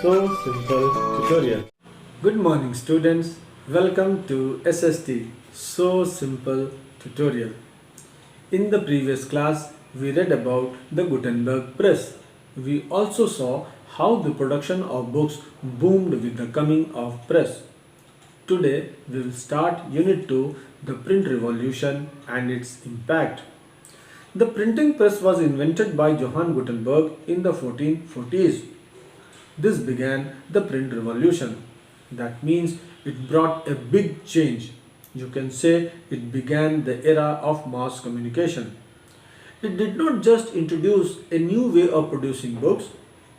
So Simple tutorial. Good morning students. Welcome to SST So Simple tutorial. In the previous class we read about the Gutenberg press. We also saw how the production of books boomed with the coming of press. Today we will start unit 2, the print revolution and its impact. The printing press was invented by Johann Gutenberg in the 1440s. This began the print revolution. That means it brought a big change. You can say it began the era of mass communication. It did not just introduce a new way of producing books,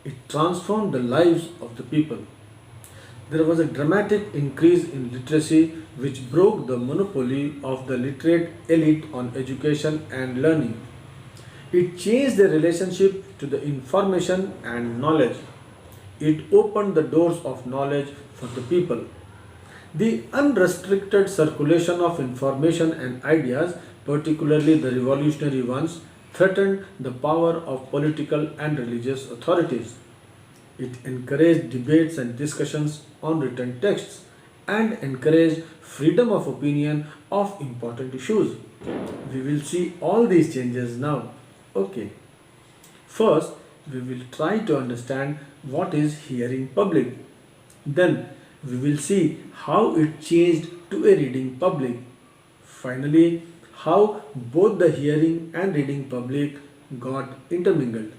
it transformed the lives of the people. There was a dramatic increase in literacy which broke the monopoly of the literate elite on education and learning. It changed their relationship to the information and knowledge. It opened the doors of knowledge for the people. The unrestricted circulation of information and ideas, particularly the revolutionary ones, threatened the power of political and religious authorities. It encouraged debates and discussions on written texts and encouraged freedom of opinion of important issues. We will see all these changes now. Okay. First, we will try to understand what is hearing public. Then, we will see how it changed to a reading public. Finally, how both the hearing and reading public got intermingled.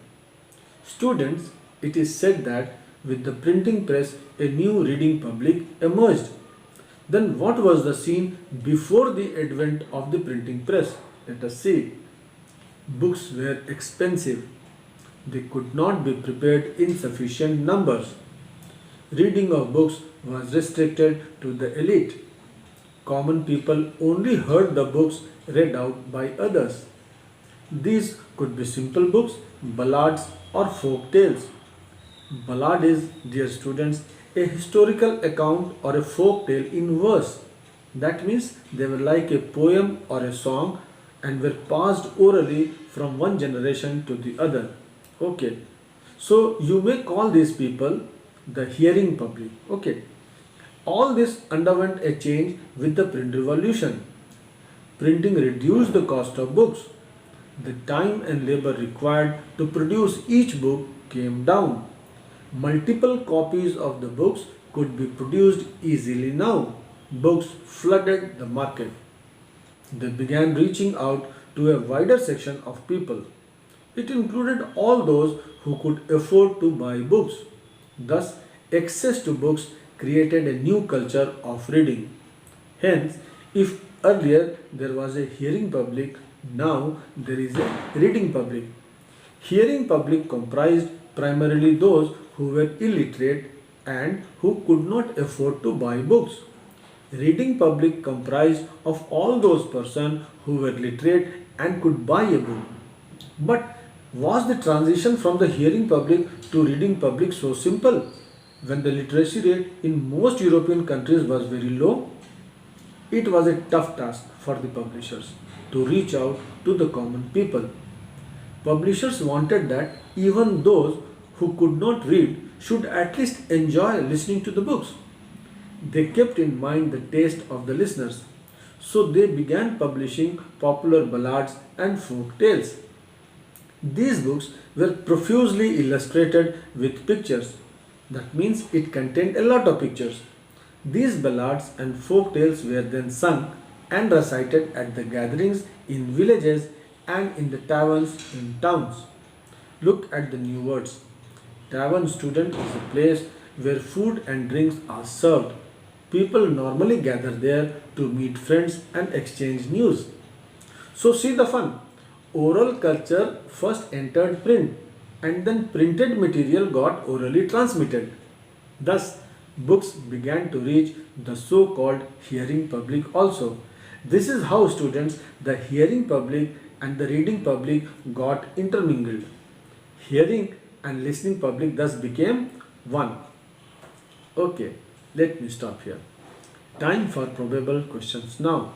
Students, it is said that with the printing press, a new reading public emerged. Then, what was the scene before the advent of the printing press? Let us see. Books were expensive. They could not be prepared in sufficient numbers. Reading of books was restricted to the elite. Common people only heard the books read out by others. These could be simple books, ballads, or folk tales. Ballad is, dear students, a historical account or a folk tale in verse. That means they were like a poem or a song and were passed orally from one generation to the other. Okay, so you may call these people the hearing public. Okay, all this underwent a change with the print revolution. Printing reduced the cost of books. The time and labor required to produce each book came down. Multiple copies of the books could be produced easily now. Books flooded the market. They began reaching out to a wider section of people. It included all those who could afford to buy books. Thus, access to books created a new culture of reading. Hence, if earlier there was a hearing public, now there is a reading public. Hearing public comprised primarily those who were illiterate and who could not afford to buy books. Reading public comprised of all those persons who were literate and could buy a book. But was the transition from the hearing public to reading public so simple? When the literacy rate in most European countries was very low, it was a tough task for the publishers to reach out to the common people. Publishers wanted that even those who could not read should at least enjoy listening to the books. They kept in mind the taste of the listeners, so they began publishing popular ballads and folk tales. These books were profusely illustrated with pictures. That means it contained a lot of pictures. These ballads and folk tales were then sung and recited at the gatherings in villages and in the taverns in towns. Look at the new words. Tavern student is a place where food and drinks are served. People normally gather there to meet friends and exchange news. So see the fun. Oral culture first entered print and then printed material got orally transmitted. Thus, books began to reach the so-called hearing public also. This is how students, the hearing public and the reading public got intermingled. Hearing and listening public thus became one. Okay, let me stop here. Time for probable questions now.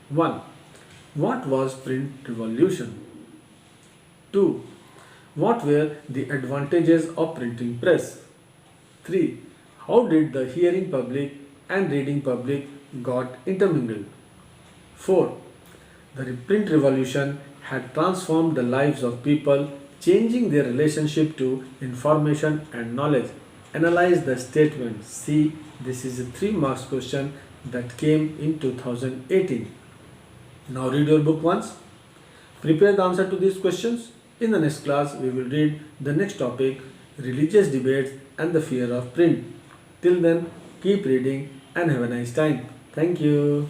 1. What was print revolution? 2. What were the advantages of printing press? 3. How did the hearing public and reading public got intermingled? 4. The print revolution had transformed the lives of people, changing their relationship to information and knowledge. Analyze the statement. See, this is a 3 marks question that came in 2018. Now read your book once. Prepare the answer to these questions. In the next class, we will read the next topic, religious debates and the fear of print. Till then, keep reading and have a nice time. Thank you.